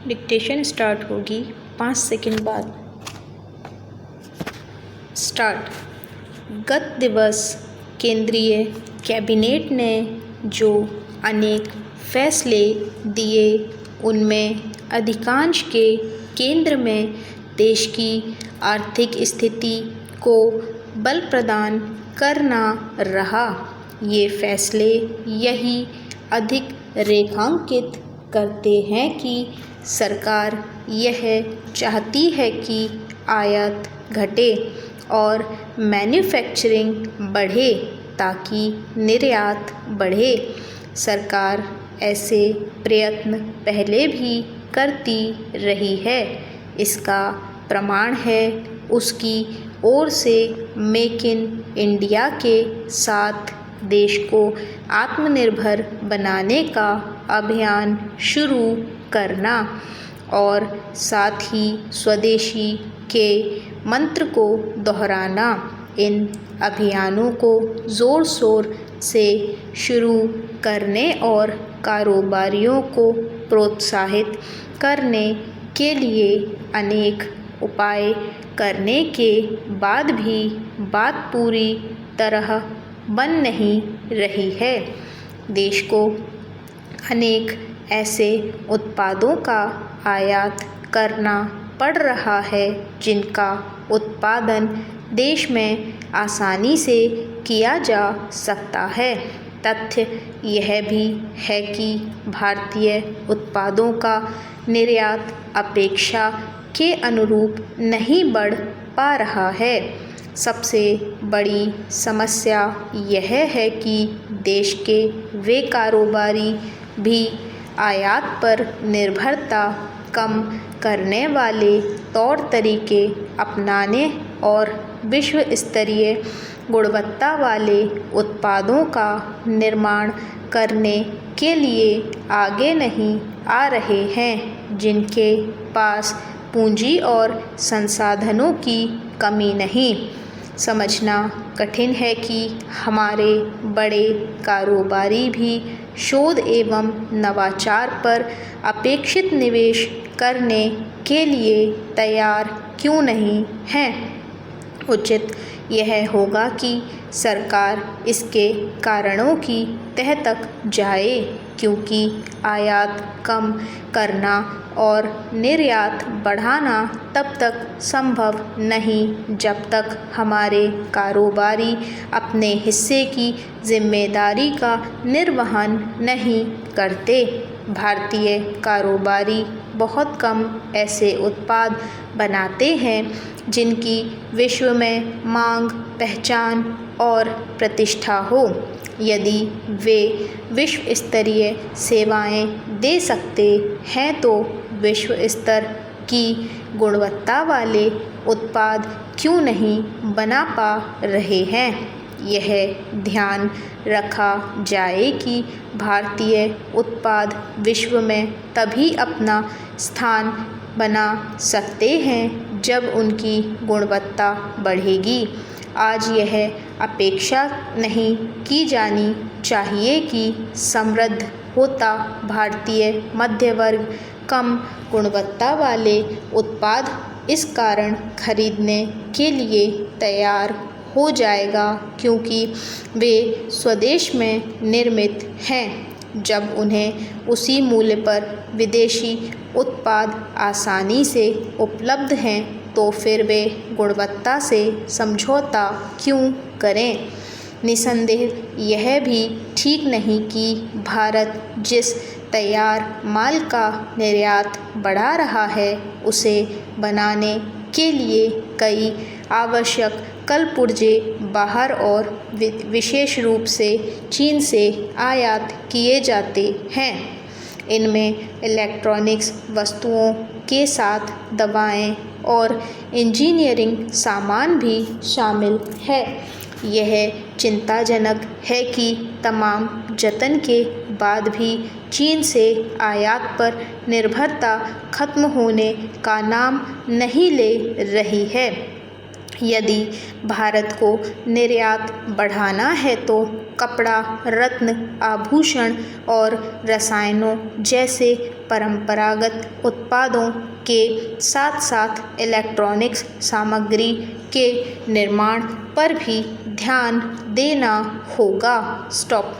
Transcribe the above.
Dictation start होगी 5 second बाद। Start. गत दिवस केंद्रीय कैबिनेट ने जो अनेक फैसले दिए उनमें अधिकांश के केंद्र में देश की आर्थिक स्थिति को बल प्रदान करना रहा। ये फैसले यही अधिक रेखांकित करते हैं कि सरकार यह चाहती है कि आयात घटे और मैन्युफैक्चरिंग बढ़े ताकि निर्यात बढ़े। सरकार ऐसे प्रयत्न पहले भी करती रही है। इसका प्रमाण है उसकी ओर से मेक इन इंडिया के साथ देश को आत्मनिर्भर बनाने का अभियान शुरू करना और साथ ही स्वदेशी के मंत्र को दोहराना। इन अभियानों को ज़ोर शोर से शुरू करने और कारोबारियों को प्रोत्साहित करने के लिए अनेक उपाय करने के बाद भी बात पूरी तरह बन नहीं रही है। देश को अनेक ऐसे उत्पादों का आयात करना पड़ रहा है जिनका उत्पादन देश में आसानी से किया जा सकता है। तथ्य यह भी है कि भारतीय उत्पादों का निर्यात अपेक्षा के अनुरूप नहीं बढ़ पा रहा है। सबसे बड़ी समस्या यह है कि देश के वे कारोबारी भी आयात पर निर्भरता कम करने वाले तौर तरीके अपनाने और विश्व स्तरीय गुणवत्ता वाले उत्पादों का निर्माण करने के लिए आगे नहीं आ रहे हैं, जिनके पास पूंजी और संसाधनों की कमी नहीं। समझना कठिन है कि हमारे बड़े कारोबारी भी शोध एवं नवाचार पर अपेक्षित निवेश करने के लिए तैयार क्यों नहीं हैं। उचित यह होगा कि सरकार इसके कारणों की तह तक जाए, क्योंकि आयात कम करना और निर्यात बढ़ाना तब तक संभव नहीं जब तक हमारे कारोबारी अपने हिस्से की जिम्मेदारी का निर्वहन नहीं करते। भारतीय कारोबारी बहुत कम ऐसे उत्पाद बनाते हैं जिनकी विश्व में मांग, पहचान और प्रतिष्ठा हो। यदि वे विश्व स्तरीय सेवाएं दे सकते हैं तो विश्व स्तर की गुणवत्ता वाले उत्पाद क्यों नहीं बना पा रहे हैं। यह ध्यान रखा जाए कि भारतीय उत्पाद विश्व में तभी अपना स्थान बना सकते हैं जब उनकी गुणवत्ता बढ़ेगी। आज यह अपेक्षा नहीं की जानी चाहिए कि समृद्ध होता भारतीय मध्य वर्ग कम गुणवत्ता वाले उत्पाद इस कारण खरीदने के लिए तैयार हो जाएगा क्योंकि वे स्वदेश में निर्मित हैं। जब उन्हें उसी मूल्य पर विदेशी उत्पाद आसानी से उपलब्ध हैं तो फिर वे गुणवत्ता से समझौता क्यों करें। निसंदेह यह भी ठीक नहीं कि भारत जिस तैयार माल का निर्यात बढ़ा रहा है उसे बनाने के लिए कई आवश्यक कलपुर्जे बाहर और विशेष रूप से चीन से आयात किए जाते हैं। इनमें इलेक्ट्रॉनिक्स वस्तुओं के साथ दवाएं और इंजीनियरिंग सामान भी शामिल है। यह चिंताजनक है कि तमाम जतन के बाद भी चीन से आयात पर निर्भरता खत्म होने का नाम नहीं ले रही है। यदि भारत को निर्यात बढ़ाना है तो कपड़ा, रत्न, आभूषण और रसायनों जैसे परंपरागत उत्पादों के साथ साथ इलेक्ट्रॉनिक्स सामग्री के निर्माण पर भी ध्यान देना होगा। स्टॉप।